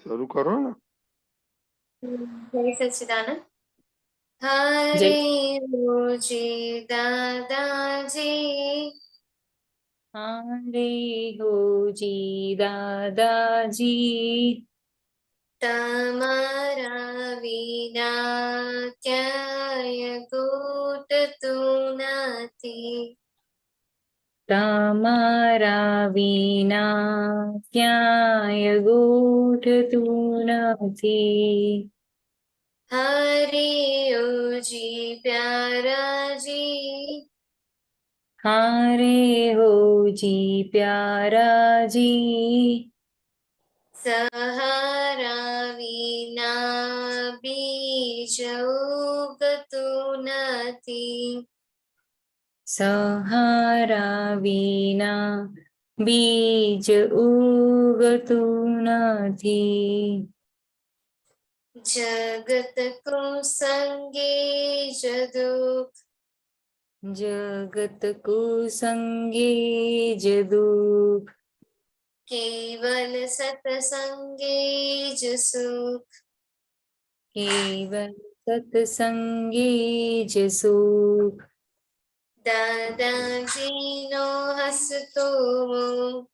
शुरू करो ना। जय सच्चिदानंद। जय हरे रोजी दादाजी, हरे हो जी दादाजी, તમારા વિના ક્યાંય ગોઠતું નથી. તમારા વિના ક્યાંય ગોઠતું નથી. હરે ઓજી પ્યારાજી, हारे हो जी प्याराजी, સહારા વિના બીજ ઉગતું નથી. सहारा विना बीज उगतु નથી. જગત કુસંગે જદુક, जगत कुसंगे जदुक, કેવલ સતસંગે જ સુખ. केवल सत्संगे ज सुख. દાદાજીનો હસતો મુખ,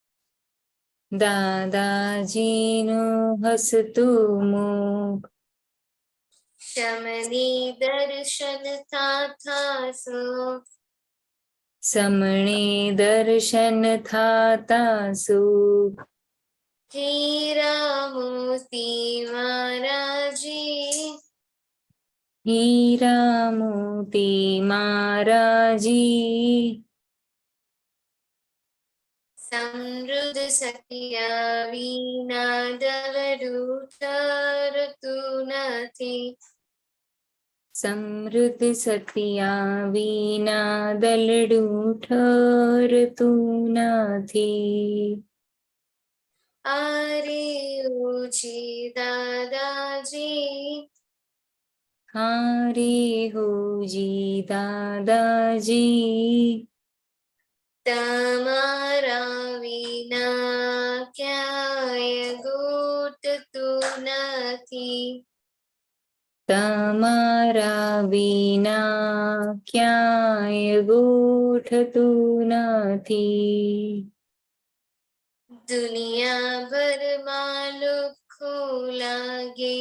દાદાજીનું હસતું મુખ, શમની દર્શન થાથા સુખ. સમણે દર્શન થાતા સુખ. હીરા મોતી મારાજી, हीरा मोती महाराजी, સમૃદ્ધ સખિયા વિના દલડું ઠરતું નથી. समृद्ध सतिया विना दलडू ठरतु નથી. આરે ઓજી દાદાજી, हारे हो जी दादाजी, તમારા વિના ક્યાંય ગોઠતું નથી. તમારા વિના ક્યાંય ગોઠતું નથી. દુનિયાભરમાં લુખ્ખું લાગે,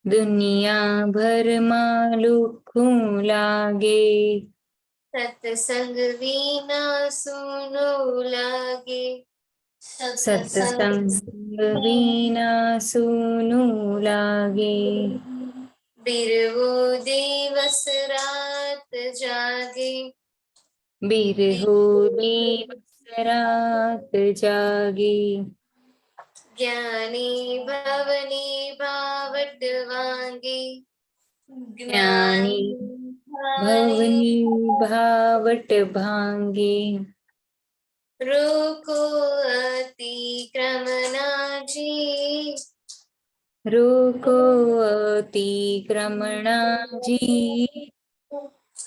દુનિયાભરમાં લુખ્ખું લાગે, સત્સંગ વિના સૂનું લાગે. સત્સંગ વિના સૂનું લાગે. બિરવો દિવસ રાત જાગે, બિરહો દિવસ રાત જાગે. જ્ઞાની ભવની ભાવટ વાંગે, જ્ઞાની ભવની ભાવટ ભાંગે. રોકો અતિક્રમનાજી, રોકો અતિક્રમણાજી,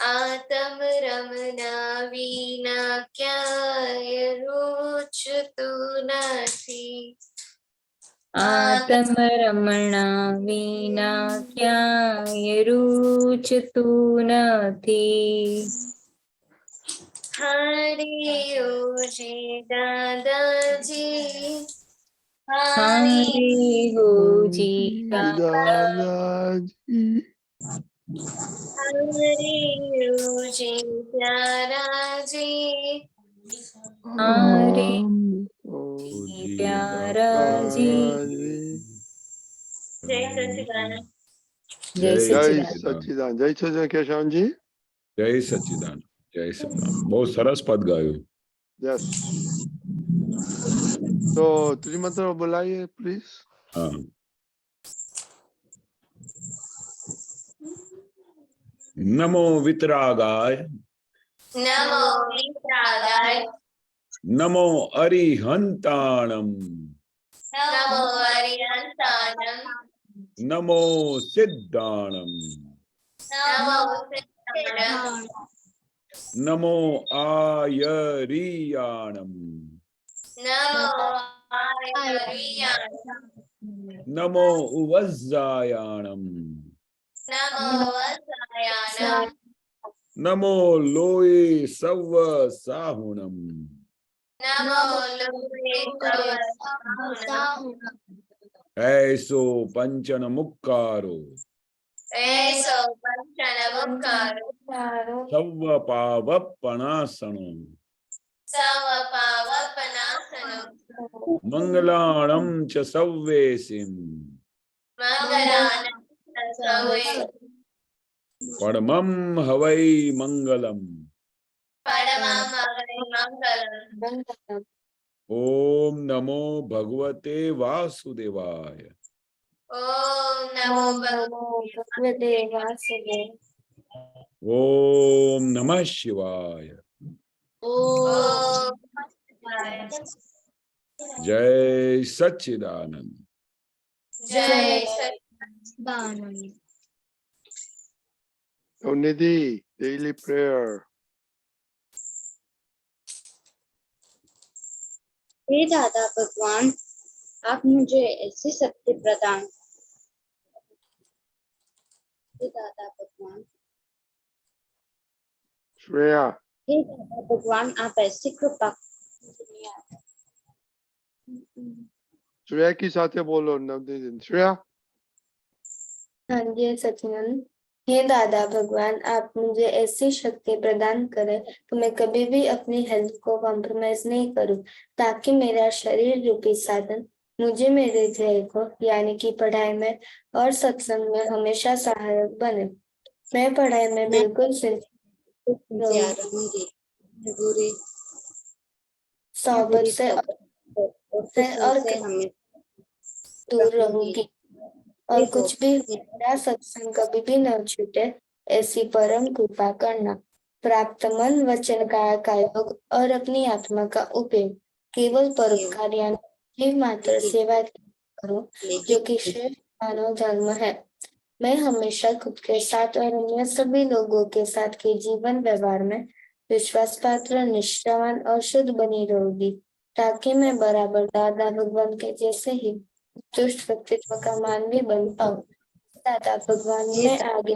આતમ રમના વિના ક્યાંય રૂચતું નથી. આતમ રમણા વિના ક્યાંય રૂચતું નથી. હરે ઓજી દાદાજી, हारे हो जी दादाजी, હરે ઓજી પ્યારાજી, हारे ओ प्याराजी. જય સચ્ચિદાનંદ. जय जय सच्चिदानंद. सच्चिदानंद. जय सच्चिदानंद केशव जी. जय सच्चिदानंद. जय सच्चिदानंद. बहुत सरस पद गाયું. यस, तो त्रिमंत्र बुलाइए प्लीज. हाँ. नमो वितरागाय, નમો વિતરાગાય, नमो अरिहंताणम, નમો અરિહંતાનમ, नमो सिद्धाणम, નમો સિદ્ધાણમ, नमो आयरियाणम, નમો આર્યાણમ, नमो उवज्जायाणम नमो वत्सायानम नमो लोये सव्व साहुणम नमो लोके सर्वसाहुनम ऐसो पंचन मुक्कारो ऐसो पंचन मुक्कारो सव्व पावपणासनो सवपावपनासनं मंगलाणं च सव्वेसिं मंगलानं सवे परमं हवै मंगलम् परमं मंगलम् ओम नमो भगवते वासुदेवाय ओम नमो भगवते ओम नमः शिवाय ओम जय सच्चिदानंद जय सच्चिदानंद Oh, Nidhi, daily prayer. हे दादा भगवान, आप मुझे ऐसी शक्ति प्रदान। हे दादा भगवान, Shreya, हे दादा भगवान, आप ऐसी कृपा। Shreya की साथे बोलो नवदीन। Shreya, हाँ जी सचिनंद। हे दादा भगवान, आप मुझे ऐसी शक्ति प्रदान करें कि मैं कभी भी अपनी हेल्थ को कॉम्प्रोमाइज नहीं करूं, ताकि मेरा शरीर रूपी साधन मुझे मेरे ध्येय को यानी कि पढ़ाई में और सत्संग में हमेशा सहायक बने। मैं पढ़ाई में बिल्कुल रहूंगी, बुरी सोबत से और हमें दूर रहूंगी और कुछ भी मेरा सत्संग कभी भी न छूटे, ऐसी परम कृपा करना। प्राप्त मन वचन काया का योग और अपनी आत्मा का उपयोग केवल परोपकार यानी जीव मात्र सेवा करूं, जो कि श्रेष्ठ मानव धर्म है। मैं हमेशा खुद के साथ और अन्य सभी लोगों के साथ के जीवन व्यवहार में विश्वास पात्र, निष्ठावान और शुद्ध बनी रहूंगी, ताकि मैं बराबर दादा भगवान के जैसे ही दुष्ट व्यक्तित्व का मानवी बन पाऊं। दादा भगवान मैं आगे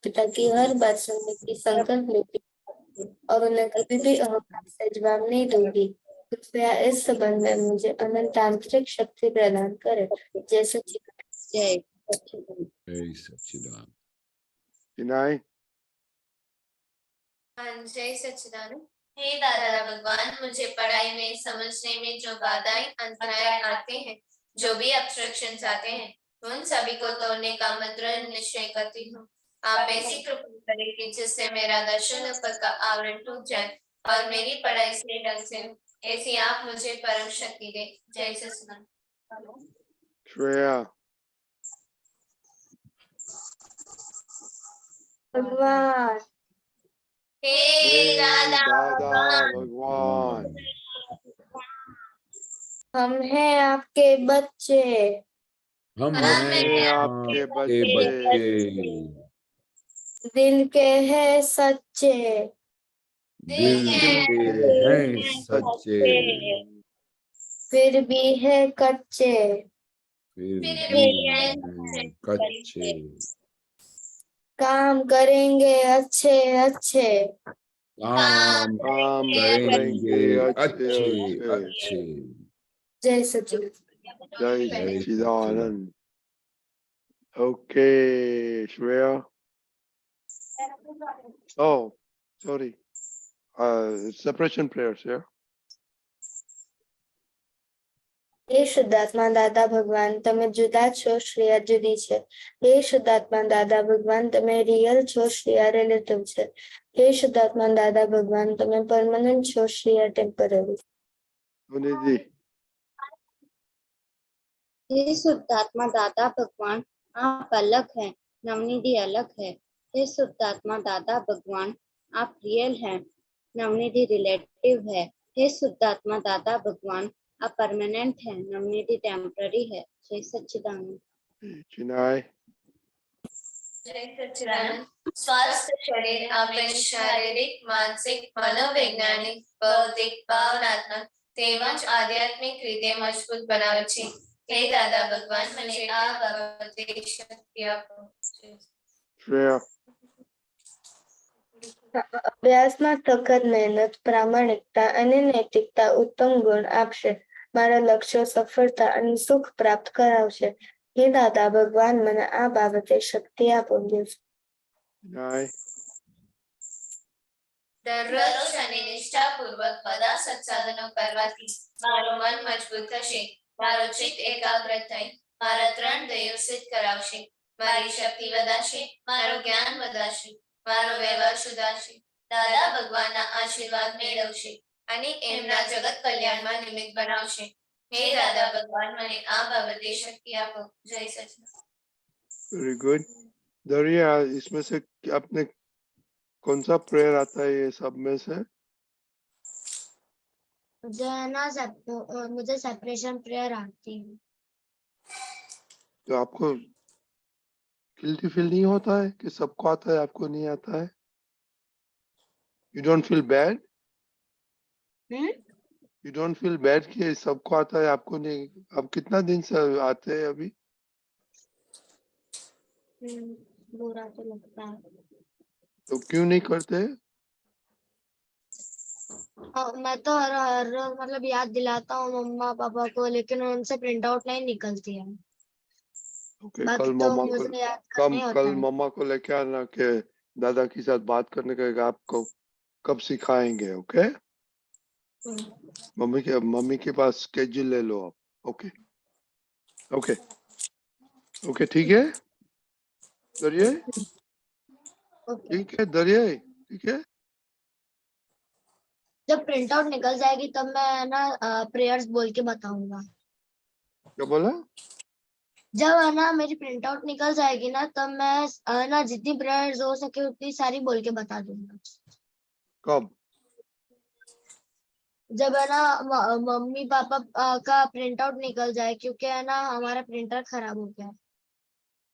पिता की हर बात सुनने की संकल्प लेती और उन्हें कभी भी अहंकार से जवाब नहीं दूंगी। कृपया इस संबंध में मुझे अनंत आंतरिक शक्ति प्रदान करें। जैसे जय जय सच्चिदानंद। Vinay, जय सच्चिदानंद। हे दादा भगवान, मुझे पढ़ाई में समझने में जो बाधाएं अंतराय आते हैं, जो भी ऑब्स्ट्रक्शंस आते हैं, उन सभी को तोड़ने का मंत्र निश्चय करती हूँ। आप ऐसी कृपा करें कि जिससे मेरा दर्शन ऊपर का आवरण टूट जाए और मेरी पढ़ाई सही ढंग से हो। ऐसी आप मुझे परम शक्ति दे। जय सच्चिदानंद। Shreya, भगवान हे दादा Dada भगवान, Bhagwan, हम हैं आपके बच्चे, हम हम हैं हैं आपके आपके बच्चे, बच्चे, दिल के हैं सच्चे, दिल के हैं सच्चे, फिर भी है कच्चे, फिर फिर भी भी हैं हैं कच्चे। काम करेंगे अच्छे अच्छे, काम काम करेंगे अच्छे अच्छे। अच्छे। जय सचिन। Jai जय Chidanand. Okay, Shreya. Oh, sorry. Separation prayers, yeah? हे शुद्धात्मा दादा भगवान, તમે જુદા છો, શ્રેયા જુદી છે। હે શુદ્ધાત્મા દાદા ભગવાન, તમે રિયલ છો, શ્રેયા રિલેટિવ છે। હે શુદ્ધાત્મા દાદા ભગવાન, તમે પરમનન્ટ છો, શ્રેયા ટેમ્પરરી। Nidhi. हे शुद्धात्मा दादा भगवान, आप अलग हैं, नवनिधि अलग है। हे शुद्धात्मा दादा भगवान, आप रियल हैं, नवनिधि रिलेटिव है। हे शुद्धात्मा दादा भगवान, आप परमानेंट हैं, नवनिधि टेम्पररी है। जय सच्चिदानंद। Chinai. जय सच्चिदानंद। स्वस्थ शरीर अपने शारीरिक, मानसिक, मनोवैज्ञानिक, बौद्धिक, भावनात्मक તેમજ આધ્યાત્મિક રીતે મજબૂત બનાવે છે। हे दादा भगवान मुझे आप बाबते शक्ति આપો. श्रेया અભ્યાસમાં સખત મહેનત, પ્રામાણિકતા અને નૈતિકતા ઉત્તમ ગુણ આપશે. મારા લક્ષ્યો સફળતા અને સુખ પ્રાપ્ત કરાવશે. હે દાદા ભગવાન મને આ બાબતે શક્તિ આપો. नाय દરરોજ અને નિષ્ઠાપૂર્વક બધા સત્સાધનો કરવાથી મારું મન મજબૂત થશે, મારું ચિત્ત એકાગ્ર થઈ મારા 3 ધ્યેયો સિદ્ધ કરાવશે, મારી શક્તિ વધારશે, મારું જ્ઞાન વધારશે, મારો વ્યવહાર સુધારશે, દાદા ભગવાનના આશીર્વાદ મેળવશે અને એમના જગત કલ્યાણમાં નિમિત્ત બનાવશે. હે દાદા ભગવાન મને આ બાબતે શક્તિ આપો. જય સચિદાનંદ. Very good. दरिया इसमें से आपने कौन सा प्रेयर आता है ये सब में से? जो है ना मुझे सेपरेशन प्रेयर आती है. तो आपको गिल्टी फील नहीं होता है कि सबको आता है आपको नहीं आता है? You don't feel bad? You don't feel bad कि सबको आता है आपको नहीं? अब कितना दिन से आते हैं अभी? बुरा तो लगता है. तो क्यों नहीं करते? मैं तो हर रोज मतलब याद दिलाता हूँ मम्मा पापा को, लेकिन उनसे प्रिंट आउट नहीं निकलती है. ओके, बाकी कल तो मम्मा को मुझे याद करना ही होता कल है. मम्मा को लेके आना के दादा के साथ बात करने का आपको कब सिखाएंगे. ओके, मम्मी के पास स्केड्यूल ले लो आप. ओके ओके ओके, ठीक है दरिया, ठीक है दरिया, ठीक है. जब प्रिंट आउट निकल जाएगी तब मैं ना प्रेयर्स बोल के बताऊंगा. क्या बोला? जब है ना मेरी प्रिंट आउट निकल जाएगी ना तब मैं ना जितनी प्रेयर्स हो सके उतनी सारी बोल के बता दूंगा. कब? जब है ना मम्मी पापा का प्रिंट आउट निकल जाए, क्योंकि है ना हमारा प्रिंटर खराब हो गया है.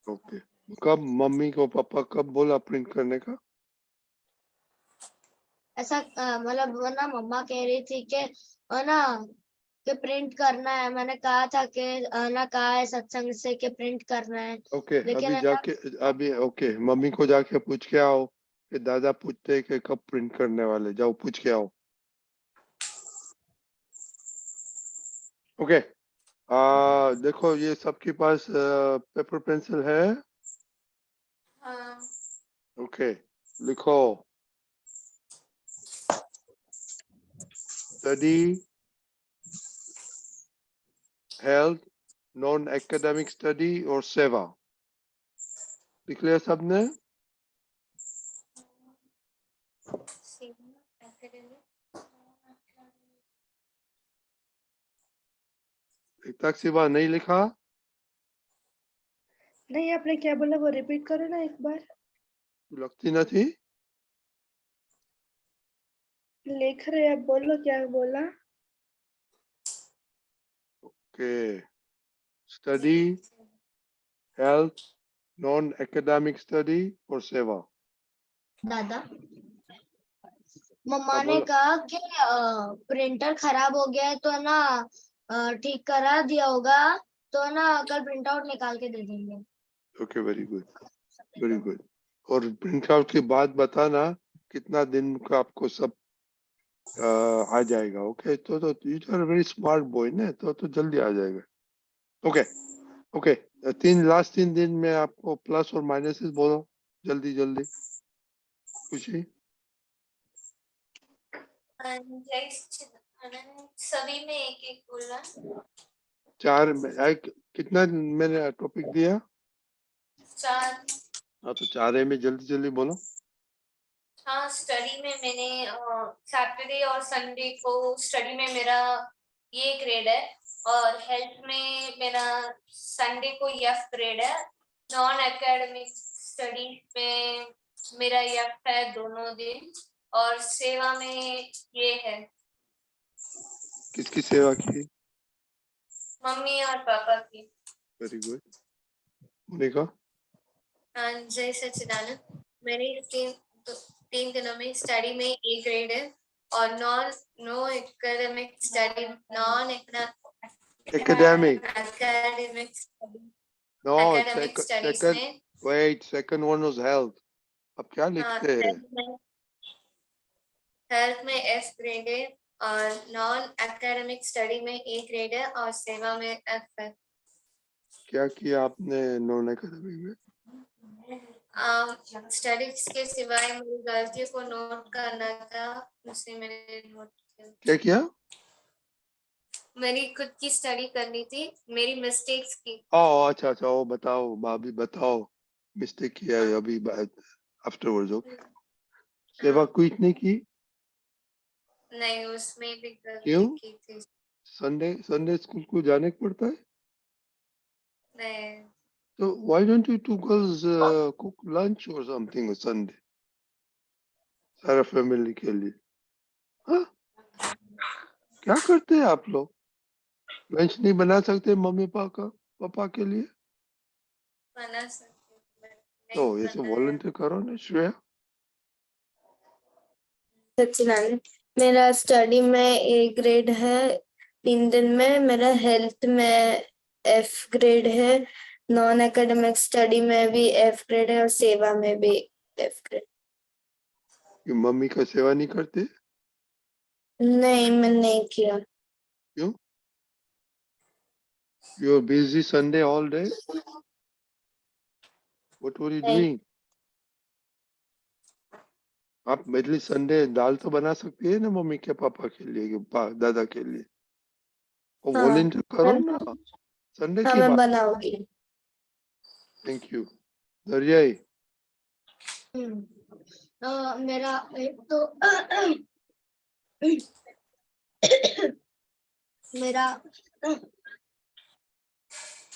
ओके, कब मम्मी को पापा कब बोला प्रिंट करने का? ऐसा मतलब वो ना मम्मा कह रही थी कि है ना कि प्रिंट करना है. मैंने कहा था कि ना कहा है सत्संग से कि प्रिंट करना है. ओके, लेकिन अभी है ना जाके अभी ओके मम्मी को जाके पूछ के आओ कि दादा पूछते हैं कि कब प्रिंट करने वाले. जाओ पूछ के आओ. ओके, देखो ये सबके पास पेपर पेंसिल है. हाँ. ओके, लिखो study, health, non academic study और सेवा. लिख लिया सबने? एक तक सिवा नहीं लिखा? नहीं, आपने क्या बोला वो रिपीट करो ना एक बार. लगती नहीं. लिख रहे आप, बोलो क्या बोला. Okay, study, health, non academic study और सेवा. दादा मम्मा हाँ, ने बोलो. कहा कि प्रिंटर खराब हो गया है तो ना ठीक करा दिया होगा, तो ना कल प्रिंट आउट निकाल के दे देंगे. Okay, very good very good. और प्रिंट आउट के बाद बताना कितना दिन का आपको सब आ जाएगा. ओके, तो you are very smart boy ना, तो जल्दी आ जाएगा. ओके ओके, 3 दिन में आपको प्लस और माइनसेस बोलो जल्दी जल्दी. खुशी जय सच्चिदानंद. सभी में एक एक बोलना. 4 में कितना मैंने टॉपिक दिया? 4. हाँ, तो 4 में जल्दी जल्दी बोलो. हाँ, स्टडी में मैंने सैटरडे और संडे को स्टडी में मेरा ये ग्रेड है और हेल्थ में मेरा संडे को एफ ग्रेड है. नॉन एकेडमिक स्टडी में मेरा एफ है दोनों दिन और सेवा में ये है. किसकी सेवा की? मम्मी और पापा की. Very good. मोनिका? हाँ, जय सच्चिदानंद. मेरे 3 दिनों में स्टडी में ए ग्रेड है और no academic study Academic. academic No, academic studies second. में Wait, second one was health. अब क्या लिखते हैं? हेल्थ में F ग्रेड है और नॉन एकेडमिक स्टडी में A ग्रेड है और सेवा में F है। क्या किया आपने नॉन एकेडमिक में? स्टडीज के सिवाय मेरी गलतियों को नोट करना था, उसने मैंने नोट किया। क्या किया? मेरी खुद की स्टडी करनी थी, मेरी मिस्टेक्स की। अच्छा अच्छा, वो बताओ भाभी, बताओ मिस्टेक किया है अभी आफ्टरवर्ड्स। ओके, सेवा क्विट नहीं की? नहीं, उसमें भी गलती क्यों? की थी। संडे स्कूल को जाने को पड़ता है, नहीं, तो why don't you two girls cook lunch और समथिंग संडे सारा फैमिली के लिए? हाँ, क्या करते हैं आप लोग? लंच नहीं बना सकते मम्मी पापा के लिए? बना सकती हूँ, तो नहीं ये सब बनाया। वॉलंटियर करो ना श्रेया। सचिदानंद, मेरा स्टडी में ए ग्रेड है, 3 दिन में। मेरा हेल्थ में F ग्रेड है, नॉन एकेडमिक स्टडी में भी F ग्रेड है और सेवा में भी F ग्रेड। कि मम्मी का सेवा नहीं करते? नहीं, मैं नहीं किया। क्यों? You are busy Sunday all day? What were you नहीं। डूइंग? आप एटलीस्ट संडे दाल तो बना सकती है ना मम्मी के पापा के लिए, दादा के लिए। वो हाँ, वॉलंटियर करो ना संडे हाँ की मैं बात। बनाऊंगी। Thank you. दरियाई, मेरा एक तो मेरा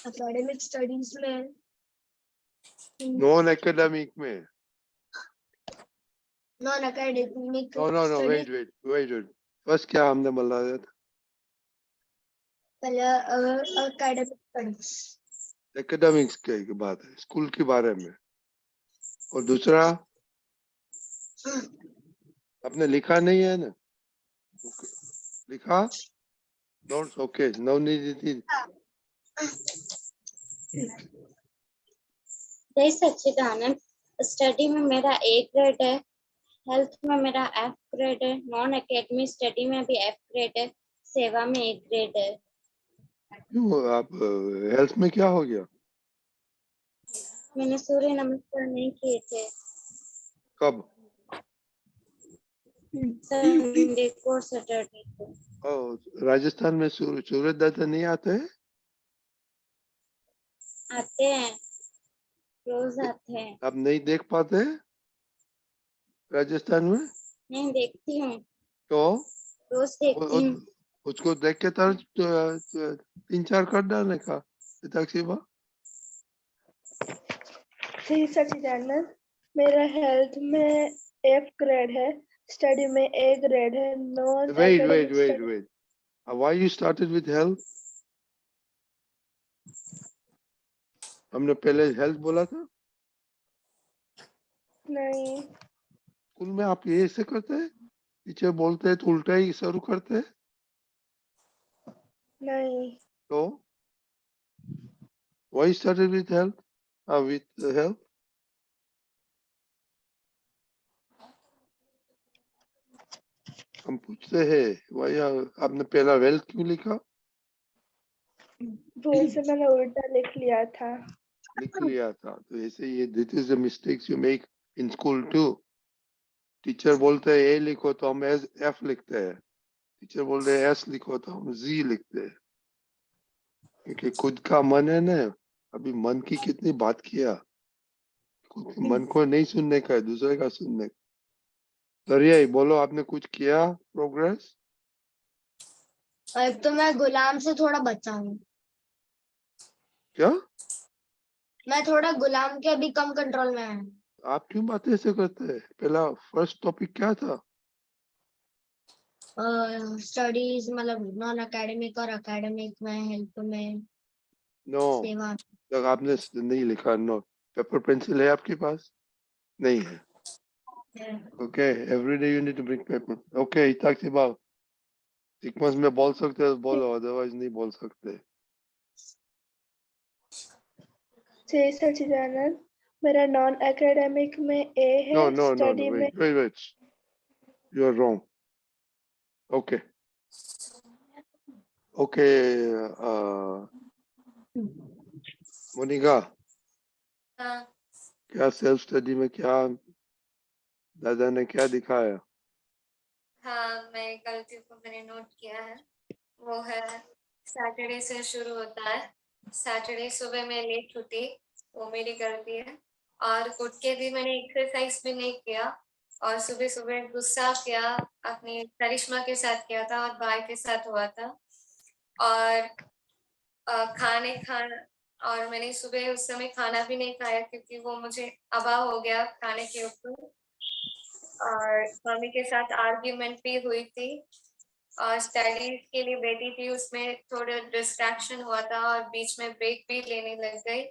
एकेडमिक स्टडीज में नॉन एकेडमिक में। Non academic no wait, first क्या हमने बोला था? पहले एकेडमिक स्टडीज, एकेडमिक्स की बात है, स्कूल के बारे में। और दूसरा आपने लिखा नहीं है ना? लिखा नोट्स? ओके, नवनीत। जय सच्चिदानंद। स्टडी में मेरा A ग्रेड है, हेल्थ में मेरा F ग्रेड है, नॉन एकेडमिक स्टडी में भी F ग्रेड है, सेवा में A ग्रेड है। क्यों आप हेल्थ में क्या हो गया? मैंने सूर्य नमस्कार नहीं किए थे कब? संडे को, सैटरडे को। राजस्थान में सूर्य दादा नहीं आते हैं? आते हैं, रोज आते हैं। आप नहीं देख पाते हैं राजस्थान में? नहीं, देखती हूँ, तो रोज देखती हूँ। उसको देख के तरह 3-4 कर डालने का सेवा। जी सचिदानंद, मेरा हेल्थ में F ग्रेड है, स्टडी में A ग्रेड है, non academic study. Wait. Why you started with health? हमने पहले हेल्थ बोला था। नहीं, स्कूल में आप ये ऐसे करते हैं? टीचर बोलते हैं तो उल्टा ही शुरू करते हैं? नहीं, तो why you started with health? With health? हम पूछते हैं why आपने पहला वेल्थ क्यों लिखा? भूल से मैंने उल्टा लिख लिया था। लिख लिया था तो ऐसे ये this is the mistakes you make in school too. Teacher बोलते हैं ए लिखो तो हम एफ लिखते हैं, टीचर बोलते हैं एस लिखो तो हम जी लिखते हैं, क्योंकि खुद का मन है ना। अभी मन की कितनी बात किया, खुद के मन को नहीं सुनने का है, दूसरे का सुनने का। दरियाई बोलो, आपने कुछ किया प्रोग्रेस? एक तो मैं गुलाम से थोड़ा बचा हूँ, क्या? मैं थोड़ा गुलाम के अभी कम कंट्रोल में है। आप क्यों बातें ऐसे करते हैं? पहला फर्स्ट टॉपिक क्या था? स्टडीज मतलब नॉन एकेडमिक और एकेडमिक में, हेल्थ में, नो, सेवा। तक आपने नहीं लिखा। नो, पेपर पेंसिल है आपके पास? नहीं है। Okay, every day you need to bring paper. Okay, he talks about sequence में बोल सकते हो बोलो, अदरवाइज नहीं बोल सकते। जय सच्चिदानंद, मेरा नॉन एकेडमिक में ए है, no no no study no, में wait, you are wrong. Okay, Monica, हाँ क्या सेल्फ स्टडी में क्या दादा ने क्या दिखाया? हाँ, मैं गलती को मैंने नोट किया है। वो है सैटरडे से शुरू होता है। सैटरडे सुबह मैं लेट उठी, वो मेरी गलती है। और उठ के भी मैंने एक्सरसाइज भी नहीं किया, और सुबह सुबह गुस्सा किया, अपनी करिश्मा के साथ किया था और भाई के साथ हुआ था। और और मैंने सुबह उस समय खाना भी नहीं खाया, क्योंकि वो मुझे अबा हो गया खाने के ऊपर। और मम्मी के साथ आर्ग्यूमेंट भी हुई थी, और स्टडीज के लिए बैठी थी, उसमें थोड़ा डिस्ट्रैक्शन हुआ था और बीच में ब्रेक भी लेने लग गई।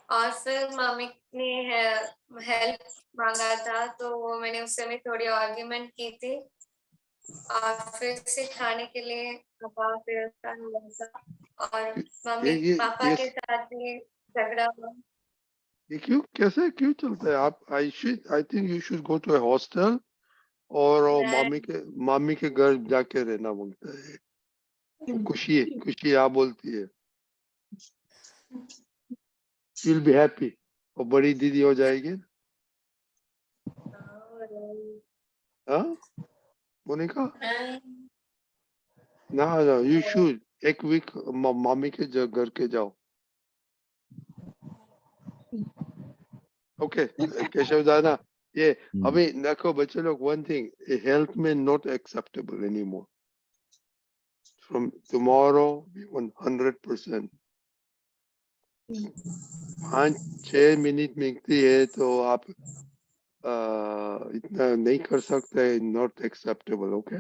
और फिर मम्मी ने हेल्प मांगा था, तो मैंने उस समय थोड़ी आर्ग्यूमेंट की थी, और फिर से खाने के लिए पापा फिर हुआ था, और मम्मी पापा के साथ भी झगड़ा हुआ। ये क्यों, कैसे क्यों चलता है? आप I think you should go to a hostel और वो मामी के घर जाके रहना मांगता है। खुशी आप बोलती है, शी विल बी हैप्पी, और बड़ी दीदी हो जाएगी। हाँ मोनिका, ना यू शुड एक वीक मामी के घर के जाओ। ओके केशव दादा, ये अभी देखो बच्चे लोग, वन थिंग, हेल्थ में not acceptable any more from tomorrow 100%। 5-6 minute मिलती है तो आप इतना नहीं कर सकते, नॉट एक्सेप्टेबल। ओके,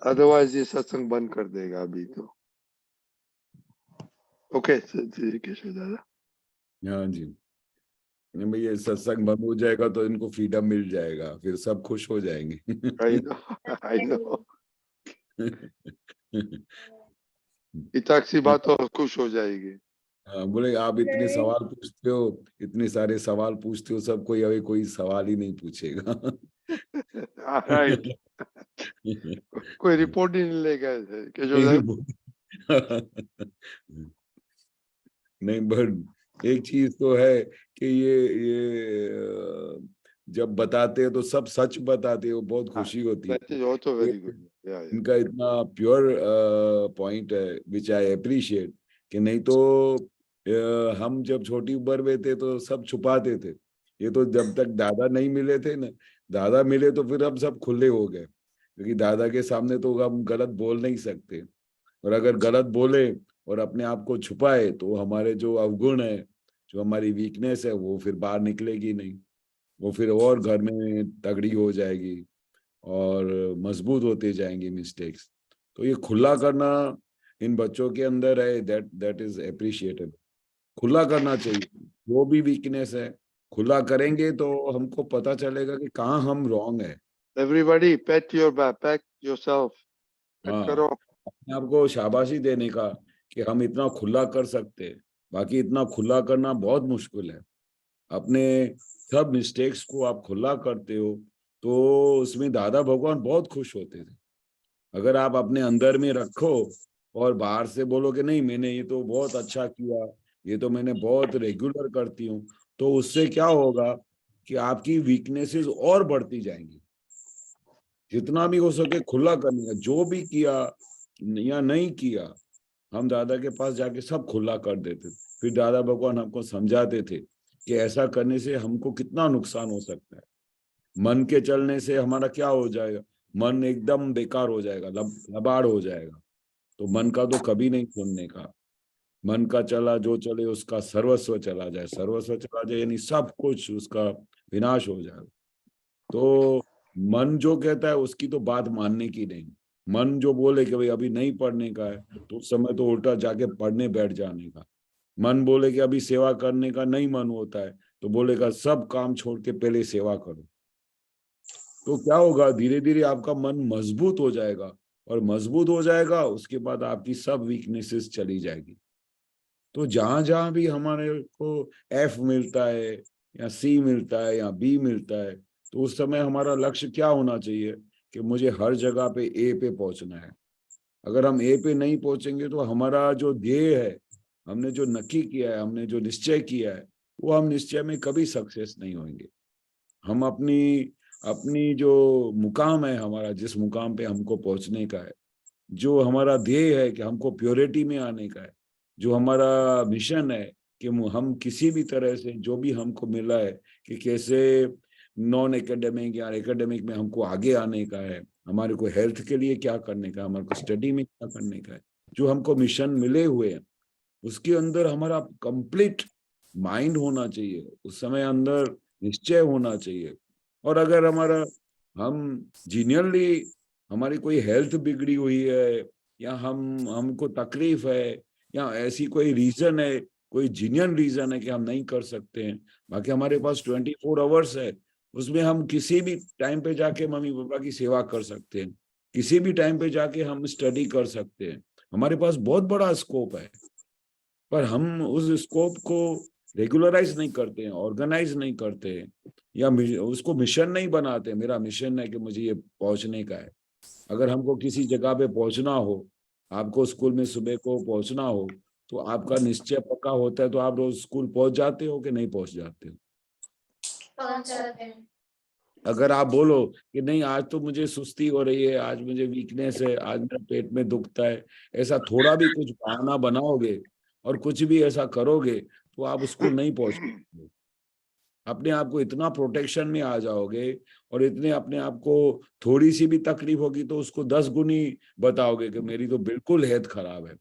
अदरवाइज ये सत्संग बंद कर देगा अभी तो। ओके केशव दादा। हाँ जी, नहीं भैया, सत्संग बंद हो जाएगा तो इनको फ्रीडम मिल जाएगा, फिर सब खुश हो जाएंगे। आई नो इताक्षी बात तो खुश हो जाएगी। हाँ, बोले आप इतने सवाल पूछते हो, इतने सारे सवाल पूछते हो, सब कोई अभी कोई सवाल ही नहीं पूछेगा। राइट, कोई रिपोर्ट ही नहीं लेगा केशव नहीं, दादा। नहीं, बट एक चीज तो है कि ये जब बताते हैं तो सब सच बताते हो, बहुत खुशी होती है। वो तो वेरी ये गुड। इनका इतना प्योर पॉइंट है विच आई अप्रिशिएट, कि नहीं तो हम जब छोटी उम्र में थे तो सब छुपाते थे। ये तो जब तक दादा नहीं मिले थे ना, दादा मिले तो फिर हम सब खुले हो गए, क्योंकि दादा के सामने तो हम गलत बोल नहीं सकते, और अगर गलत बोले और अपने आप को छुपाए तो हमारे जो अवगुण है, जो हमारी वीकनेस है, वो फिर बाहर निकलेगी नहीं, वो फिर और घर में तगड़ी हो जाएगी और मजबूत होते जाएंगे मिस्टेक्स। तो ये खुला करना इन बच्चों के अंदर है, दैट इज अप्रिशिएटेबल। खुला करना चाहिए, जो भी वीकनेस है खुला करेंगे तो हमको पता चलेगा कि कहाँ हम रॉन्ग है। Everybody PAT your back, PAT yourself, PAT करो। अपने आप को शाबाशी देने का कि हम इतना खुला कर सकते हैं, बाकी इतना खुला करना बहुत मुश्किल है। अपने सब मिस्टेक्स को आप खुला करते हो तो उसमें दादा भगवान बहुत खुश होते थे। अगर आप अपने अंदर में रखो और बाहर से बोलो कि नहीं मैंने ये तो बहुत अच्छा किया, ये तो मैंने बहुत रेगुलर करती हूँ, तो उससे क्या होगा कि आपकी वीकनेसेस और बढ़ती जाएंगी। जितना भी हो सके खुला करने का, जो भी किया या नहीं किया, हम दादा के पास जाके सब खुला कर देते। फिर दादा भगवान हमको समझाते थे कि ऐसा करने से हमको कितना नुकसान हो सकता है। मन के चलने से हमारा क्या हो जाएगा, मन एकदम बेकार हो जाएगा, लबाड़ हो जाएगा। तो मन का तो कभी नहीं सुनने का। मन का चला जो चले उसका सर्वस्व चला जाए, सर्वस्व चला जाए यानी सब कुछ उसका विनाश हो जाए। तो मन जो कहता है उसकी तो बात मानने की नहीं। मन जो बोले कि भाई अभी नहीं पढ़ने का है, तो उस समय तो उल्टा जाके पढ़ने बैठ जाने का। मन बोले कि अभी सेवा करने का नहीं मन होता है, तो बोलेगा सब काम छोड़ के पहले सेवा करो। तो क्या होगा, धीरे धीरे आपका मन मजबूत हो जाएगा, और मजबूत हो जाएगा उसके बाद आपकी सब वीकनेसेस चली जाएगी। तो जहां जहां भी हमारे को F मिलता है या C मिलता है या B मिलता है, तो उस समय हमारा लक्ष्य क्या होना चाहिए कि मुझे हर जगह पे A पे पहुंचना है। अगर हम A पे नहीं पहुंचेंगे तो हमारा जो ध्येय है, हमने जो नक्की किया है, हमने जो निश्चय किया है, वो हम निश्चय में कभी सक्सेस नहीं होंगे। हम अपनी अपनी जो मुकाम है हमारा, जिस मुकाम पे हमको पहुंचने का है, जो हमारा ध्येय है कि हमको प्योरिटी में आने का है, जो हमारा मिशन है कि हम किसी भी तरह से जो भी हमको मिला है कि कैसे नॉन एकेडमिक या एकेडमिक में हमको आगे आने का है, हमारे को हेल्थ के लिए क्या करने का है, हमारे को स्टडी में क्या करने का है, जो हमको मिशन मिले हुए हैं, उसके अंदर हमारा कंप्लीट माइंड होना चाहिए, उस समय अंदर निश्चय होना चाहिए। और अगर हम जीनियरली हमारी कोई हेल्थ बिगड़ी हुई है या हमको तकलीफ है या ऐसी कोई रीजन है, कोई जीनियन रीजन है कि हम नहीं कर सकते हैं, बाकी हमारे पास 24 आवर्स है, उसमें हम किसी भी टाइम पे जाके मम्मी पापा की सेवा कर सकते हैं, किसी भी टाइम पे जाके हम स्टडी कर सकते हैं, हमारे पास बहुत बड़ा स्कोप है। पर हम उस स्कोप को रेगुलराइज नहीं करते हैं, ऑर्गेनाइज नहीं करते हैं, या उसको मिशन नहीं बनाते। मेरा मिशन है कि मुझे ये पहुंचने का है। अगर हमको किसी जगह पे पहुंचना हो, आपको स्कूल में सुबह को पहुंचना हो, तो आपका निश्चय पक्का होता है, तो आप रोज स्कूल पहुंच जाते हो कि नहीं पहुंच जाते हो? पहुंच जाते हैं। अगर आप बोलो कि नहीं आज तो मुझे सुस्ती हो रही है, आज मुझे वीकनेस है, आज मेरा पेट में दुखता है, ऐसा थोड़ा भी कुछ बहाना बनाओगे और कुछ भी ऐसा करोगे, तो आप स्कूल नहीं पहुंच पाओगे। अपने आप को इतना प्रोटेक्शन में आ जाओगे और इतने अपने आप को थोड़ी सी भी तकलीफ होगी तो उसको 10 गुनी बताओगे कि मेरी तो बिल्कुल हेल्थ खराब है।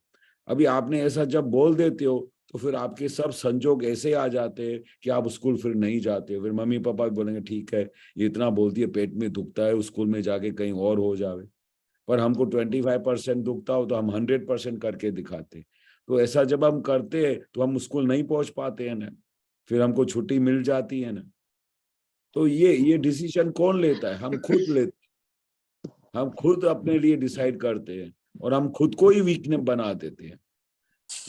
अभी आपने ऐसा जब बोल देते हो तो फिर आपके सब संजोग ऐसे आ जाते हैं कि आप स्कूल फिर नहीं जाते हो। फिर मम्मी पापा भी बोलेंगे ठीक है, ये इतना बोलती है, पेट में दुखता है, स्कूल में जाके कहीं और हो जावे। पर हमको 25% दुखता हो तो हम 100% करके दिखाते। तो ऐसा जब हम करते हैं तो हम स्कूल नहीं पहुंच पाते हैं ना, फिर हमको छुट्टी मिल जाती है ना। तो ये डिसीजन कौन लेता है? हम खुद लेते हैं। हम खुद अपने लिए डिसाइड करते हैं और हम खुद को ही वीकनेस बना देते हैं।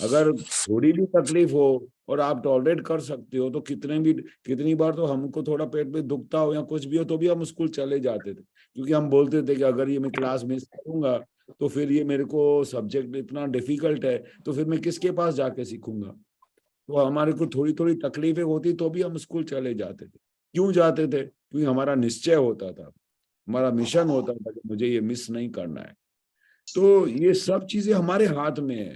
अगर थोड़ी भी तकलीफ हो और आप टॉलरेट कर सकते हो तो कितनी बार तो हमको थोड़ा पेट में दुखता हो या कुछ भी हो तो भी हम स्कूल चले जाते थे, क्योंकि हम बोलते थे कि अगर ये मैं क्लास मिस करूंगा तो फिर ये मेरे को सब्जेक्ट इतना डिफिकल्ट है तो फिर मैं किसके पास जाके सीखूंगा। तो हमारे को थोड़ी थोड़ी तकलीफें होती तो भी हम स्कूल चले जाते थे। क्यों जाते थे? क्योंकि हमारा निश्चय होता था, हमारा मिशन होता था कि मुझे ये मिस नहीं करना है। तो ये सब चीजें हमारे हाथ में है।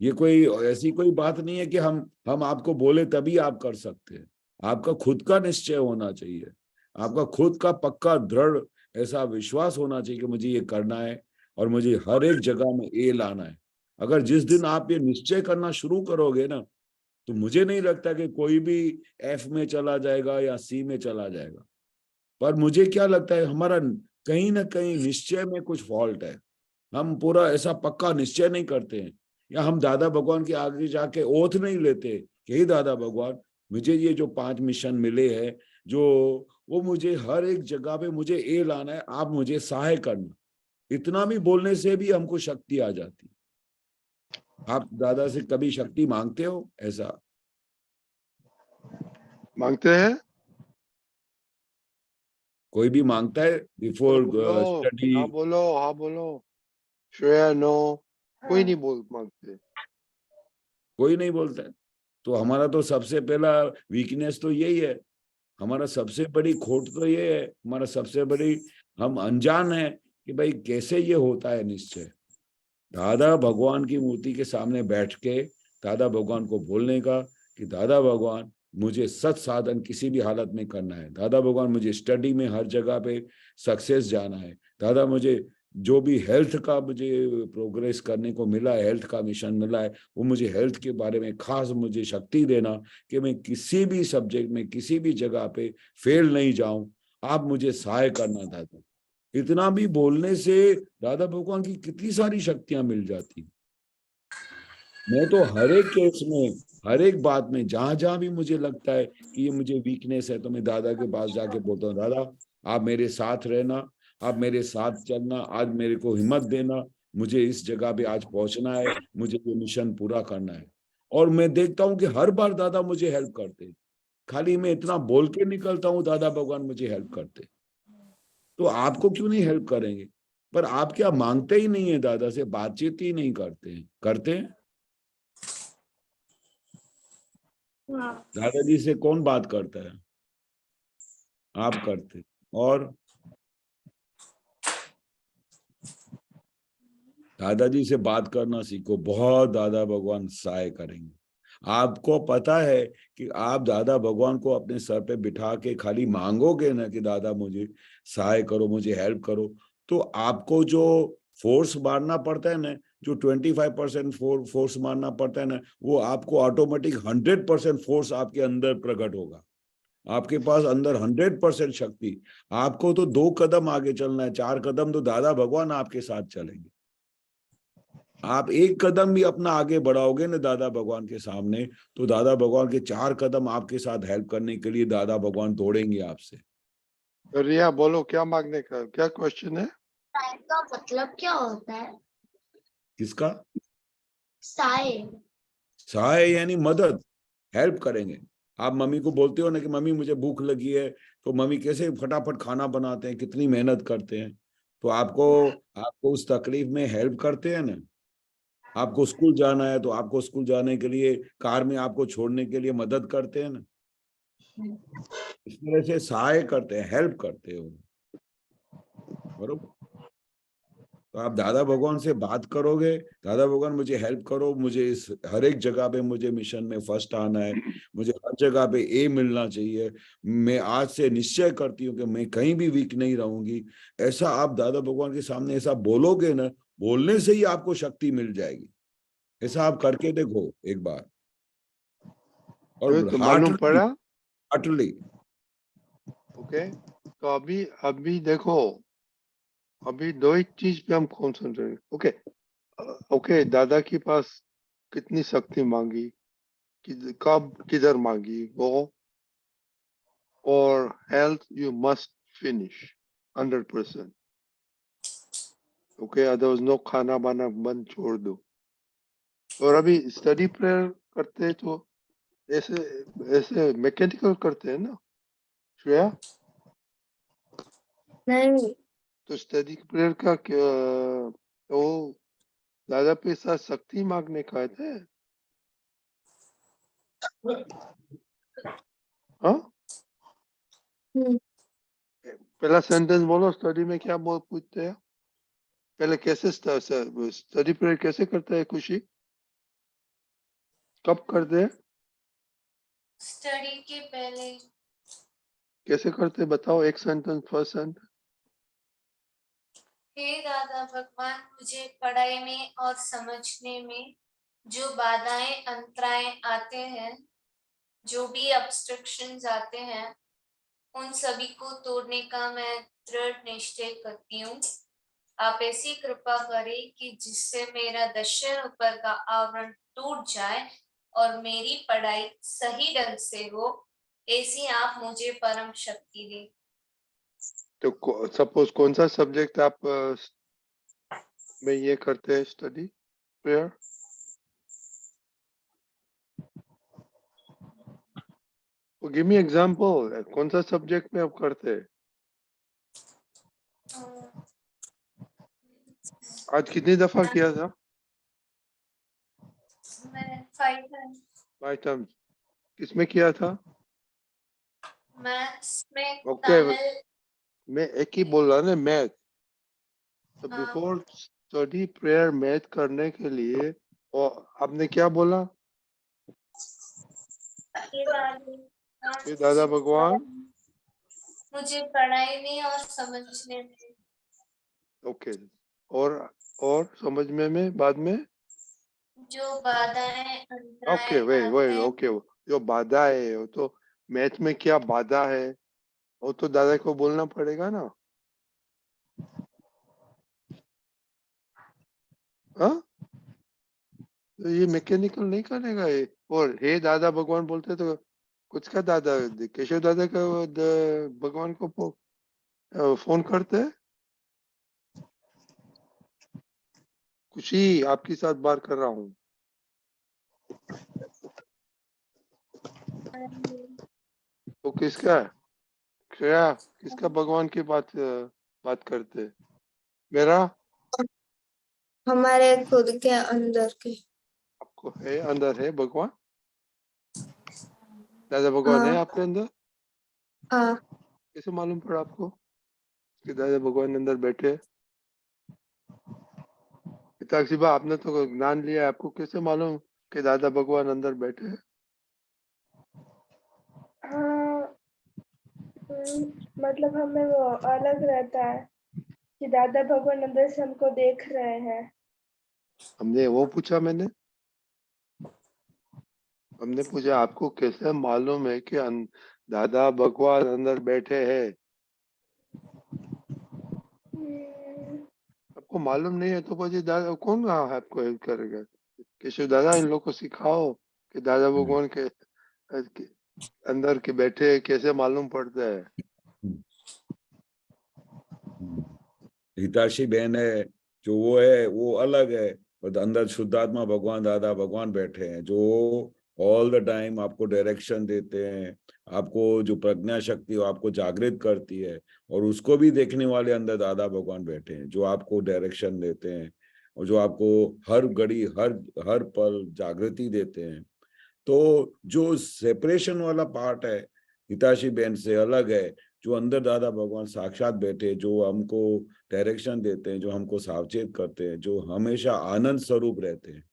ये कोई ऐसी कोई बात नहीं है कि हम आपको बोले तभी आप कर सकते हैं। आपका खुद का निश्चय होना चाहिए, आपका खुद का पक्का दृढ़ ऐसा विश्वास होना चाहिए कि मुझे ये करना है और मुझे हर एक जगह में ए लाना है। अगर जिस दिन आप ये निश्चय करना शुरू करोगे ना, तो मुझे नहीं लगता कि कोई भी F में चला जाएगा या C में चला जाएगा। पर मुझे क्या लगता है, हमारा कहीं ना कहीं निश्चय में कुछ फॉल्ट है। हम पूरा ऐसा पक्का निश्चय नहीं करते हैं, या हम दादा भगवान के आगे जाके ओथ नहीं लेते कि हे दादा भगवान, मुझे ये जो 5 मिशन मिले हैं, जो वो मुझे हर एक जगह पे मुझे ए लाना है, आप मुझे सहाय करना। इतना भी बोलने से भी हमको शक्ति आ जाती। आप दादा से कभी शक्ति मांगते हो? ऐसा मांगते हैं? कोई भी मांगता है बिफोर स्टडी? हाँ बोलो, हाँ बोलो। श्रेया नो, कोई नहीं मांगते। कोई नहीं बोलता है। तो हमारा तो सबसे पहला वीकनेस तो यही है, हमारा सबसे बड़ी खोट तो ये है, हमारा सबसे बड़ी हम अनजान है कि भाई कैसे ये होता है निश्चय। दादा भगवान की मूर्ति के सामने बैठ के दादा भगवान को बोलने का कि दादा भगवान मुझे सत साधन किसी भी हालत में करना है, दादा भगवान मुझे स्टडी में हर जगह पे सक्सेस जाना है, दादा मुझे जो भी हेल्थ का मुझे प्रोग्रेस करने को मिला है, हेल्थ का मिशन मिला है, वो मुझे हेल्थ के बारे में खास मुझे शक्ति देना कि मैं किसी भी सब्जेक्ट में किसी भी जगह पे फेल नहीं जाऊं, आप मुझे सहाय करना दादा। इतना भी बोलने से दादा भगवान की कितनी सारी शक्तियां मिल जाती। मैं तो हर एक केस में, हर एक बात में, जहां जहां भी मुझे लगता है कि ये मुझे वीकनेस है, तो मैं दादा के पास जाके बोलता हूँ, दादा आप मेरे साथ रहना, आप मेरे साथ चलना, आज मेरे को हिम्मत देना, मुझे इस जगह पे आज पहुंचना है, मुझे ये मिशन पूरा करना है। और मैं देखता हूँ कि हर बार दादा मुझे हेल्प करते हैं। खाली मैं इतना बोल के निकलता हूँ, दादा भगवान मुझे हेल्प करते हैं। तो आपको क्यों नहीं हेल्प करेंगे? पर आप क्या मांगते ही नहीं है दादा से, बातचीत ही नहीं करते हैं? करते हैं? हाँ। दादाजी से कौन बात करता है? आप करते। और दादाजी से बात करना सीखो, बहुत दादा भगवान सहाय करेंगे। आपको पता है कि आप दादा भगवान को अपने सर पे बिठा के खाली मांगोगे ना कि दादा मुझे सहाय करो, मुझे हेल्प करो, तो आपको जो फोर्स मारना पड़ता है ना, जो 25% फोर्स मारना पड़ता है ना, वो आपको ऑटोमेटिक 100% फोर्स आपके अंदर प्रकट होगा। आपके पास अंदर 100% शक्ति। आपको तो 2 कदम आगे चलना है, 4 कदम तो दादा भगवान आपके साथ चलेंगे। आप 1 कदम भी अपना आगे बढ़ाओगे ना दादा भगवान के सामने, तो दादा भगवान के 4 कदम आपके साथ हेल्प करने के लिए दादा भगवान दौड़ेंगे आपसे। रिया बोलो, क्या मांगने का, क्या क्वेश्चन है? साय का मतलब क्या होता है? किसका? साय। सहाय यानी मदद, हेल्प करेंगे। आप मम्मी को बोलते हो ना कि मम्मी मुझे भूख लगी है, तो मम्मी कैसे फटाफट खाना बनाते हैं, कितनी मेहनत करते हैं। तो आपको उस तकलीफ में हेल्प करते हैं ना। आपको स्कूल जाना है तो आपको स्कूल जाने के लिए कार में आपको छोड़ने के लिए मदद करते हैं ना। इस तरह से सहाय करते हैं, हेल्प करते हो, बरोबर। तो आप दादा भगवान से बात करोगे, दादा भगवान मुझे हेल्प करो, मुझे इस हर एक जगह पे मुझे मिशन में फर्स्ट आना है, मुझे हर जगह पे ए मिलना चाहिए, मैं आज से निश्चय करती हूँ कि मैं कहीं भी वीक नहीं रहूंगी। ऐसा आप दादा भगवान के सामने ऐसा बोलोगे ना, बोलने से ही आपको शक्ति मिल जाएगी। ऐसा आप करके देखो एक बार, और तो मालूम हार्टली, पड़ा? हार्टली। ओके, तो अभी देखो, अभी दो ही चीज पे हम कॉन्सेंट्रेट। ओके, ओके, दादा के पास कितनी शक्ति मांगी, कब किधर मांगी वो, और health you must finish 100%। Okay, otherwise no, खाना बाना बंद छोड़ दो। और अभी स्टडी प्रेयर करते हैं तो ऐसे ऐसे मैकेनिकल करते हैं ना श्रेया? नहीं, तो स्टडी प्रेयर का क्या, वो दादा पे साथ शक्ति मांगने का है? हाँ, हम्म, पहला सेंटेंस बोलो, स्टडी में क्या बोल पूछते हैं पहले, कैसे स्टडी प्रेयर कैसे करता है खुशी, कब करते हैं, स्टडी के पहले। कैसे करते हैं बताओ, एक सेंटेंस, फर्स्ट सेंटेंस। हे दादा भगवान, मुझे पढ़ाई में और समझने में जो बाधाएं अंतराय आते हैं, जो भी ऑब्स्ट्रक्शंस आते हैं, उन सभी को तोड़ने का मैं दृढ़ निश्चय करती हूँ। आप ऐसी कृपा करें कि जिससे मेरा दक्षिण ऊपर का आवरण टूट जाए और मेरी पढ़ाई सही ढंग से हो, ऐसी आप मुझे परम शक्ति दें। तो सपोज कौन सा सब्जेक्ट आप में ये करते हैं study prayer? Give me example, कौन सा सब्जेक्ट में आप करते हैं? आज कितनी दफा किया था? मैं 5 टाइम्स। 5 टाइम्स। किसमें किया था? मैथ्स में, ओके, तमिल। मैं एक ही बोल रहा ना, मैथ। तो हाँ, बिफोर स्टडी प्रेयर मैथ करने के लिए, और आपने क्या बोला? ये दादा भगवान। मुझे पढ़ाई में और समझने में ओके, और समझ में बाद में। जो बाधाएं ओके, अंतराय वही आते वही, हैं। ओके, जो बाधा है वो तो, मैथ में क्या बाधा है वो तो दादा को बोलना पड़ेगा ना। हाँ, तो ये मैकेनिकल नहीं करेगा ये। और हे दादा भगवान बोलते तो कुछ का दादा, केशव दादा का भगवान को फोन करते हैं? खुशी आपके साथ बात कर रहा हूँ। तो किसका श्रेया किसका भगवान की बात करते? मेरा? हमारे खुद के अंदर के। आपको है अंदर है भगवान? दादा भगवान है हाँ आपके अंदर? हाँ कैसे मालूम पड़ा आपको कि दादा भगवान अंदर बैठे? पिताक्षी बा आपने तो ज्ञान लिया, आपको कैसे मालूम कि दादा भगवान अंदर बैठे हैं? हाँ, मतलब हमें वो अलग रहता है कि दादा भगवान अंदर से हमको देख रहे हैं। हमने वो पूछा हमने पूछा आपको कैसे मालूम है कि दादा भगवान अंदर बैठे हैं? हम्म, आपको मालूम नहीं है तो પછી दादा कौन आपको हेल्प करेगा? केशव दादा इन लोग को सिखाओ कि दादा भगवान के अंदर के बैठे कैसे मालूम पड़ता है। हिताशी बहन है जो वो है वो अलग है, और अंदर शुद्धात्मा भगवान दादा भगवान बैठे हैं जो ऑल द टाइम आपको डायरेक्शन देते हैं, आपको जो प्रज्ञा शक्ति हो आपको जागृत करती है, और उसको भी देखने वाले अंदर दादा भगवान बैठे हैं जो आपको डायरेक्शन देते हैं और जो आपको हर घड़ी हर पल जागृति देते हैं। तो जो सेपरेशन वाला पार्ट है हिताशी बहन से अलग है, जो अंदर दादा भगवान साक्षात बैठे जो हमको डायरेक्शन देते हैं, जो हमको सावचेत करते हैं, जो हमेशा आनंद स्वरूप रहते हैं।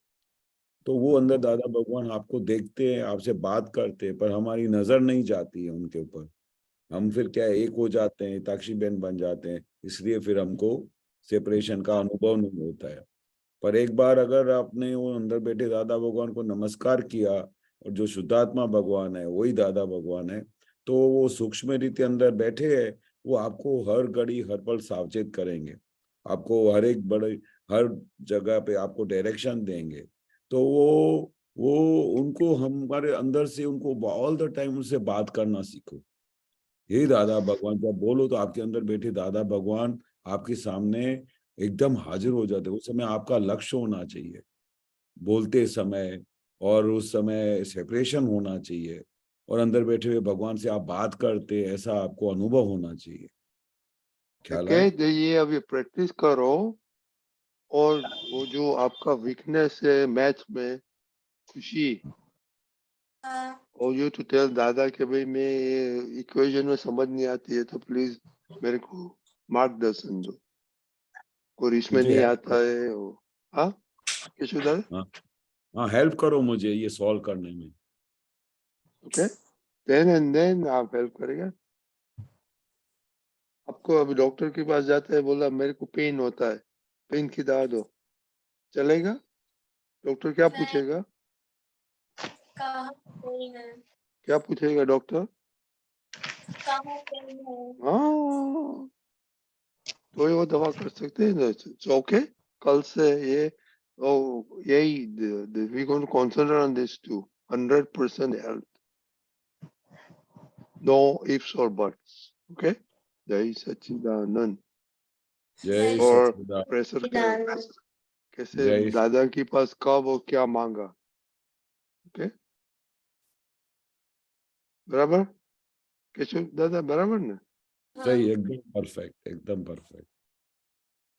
तो वो अंदर दादा भगवान आपको देखते हैं, आपसे बात करते हैं, पर हमारी नजर नहीं जाती है उनके ऊपर। हम फिर क्या है, एक हो जाते हैं, हिताक्षी बहन बन जाते हैं, इसलिए फिर हमको सेपरेशन का अनुभव नहीं होता है। पर एक बार अगर आपने वो अंदर बैठे दादा भगवान को नमस्कार किया, और जो शुद्धात्मा भगवान है वही दादा भगवान है, तो वो सूक्ष्म रीति अंदर बैठे हैं, वो आपको हर घड़ी हर पल सावचेत करेंगे, आपको हर एक बड़े हर जगह पे आपको डायरेक्शन देंगे। तो वो उनको हमारे अंदर से उनको ऑल द टाइम उनसे बात करना सीखो। हे दादा भगवान जब बोलो तो आपके अंदर बैठे दादा भगवान आपके सामने एकदम हाजिर हो जाते। उस समय आपका लक्ष्य होना चाहिए बोलते समय, और उस समय सेपरेशन होना चाहिए, और अंदर बैठे हुए भगवान से आप बात करते ऐसा आपको अनुभव होना चाहिए। ख्याल है? तो ये अभी प्रैक्टिस करो, और वो जो आपका वीकनेस है मैथ्स में खुशी, और यू टू टेल दादा के भाई मैं ये इक्वेशन में समझ नहीं आती है तो प्लीज मेरे को मार्गदर्शन दो, और इसमें मुझे नहीं help आता है वो। हाँ केशव दादा? हाँ हाँ, हेल्प करो मुझे ये सॉल्व करने में। ओके, देन एंड देन आप हेल्प करेगा। आपको अभी डॉक्टर के पास जाता है, बोला मेरे को पेन होता है, पेन की दवा दो, चलेगा? डॉक्टर क्या पूछेगा? कहाँ पेन है? क्या पूछेगा डॉक्टर? कहाँ पेन है? हाँ, तो ये वो दवा कर सकते हैं ना। ओके, कल से ये ओ यही we going to concentrate on this to 100% health, no ifs और बट्स। ओके, जय सच्चिदानंद। जय और सच्चिदानंद। प्रेशर कैसे जय दादा के पास कब और क्या मांगा? ओके, बराबर केशव दादा, बराबर ना? सही, एकदम परफेक्ट, एकदम परफेक्ट।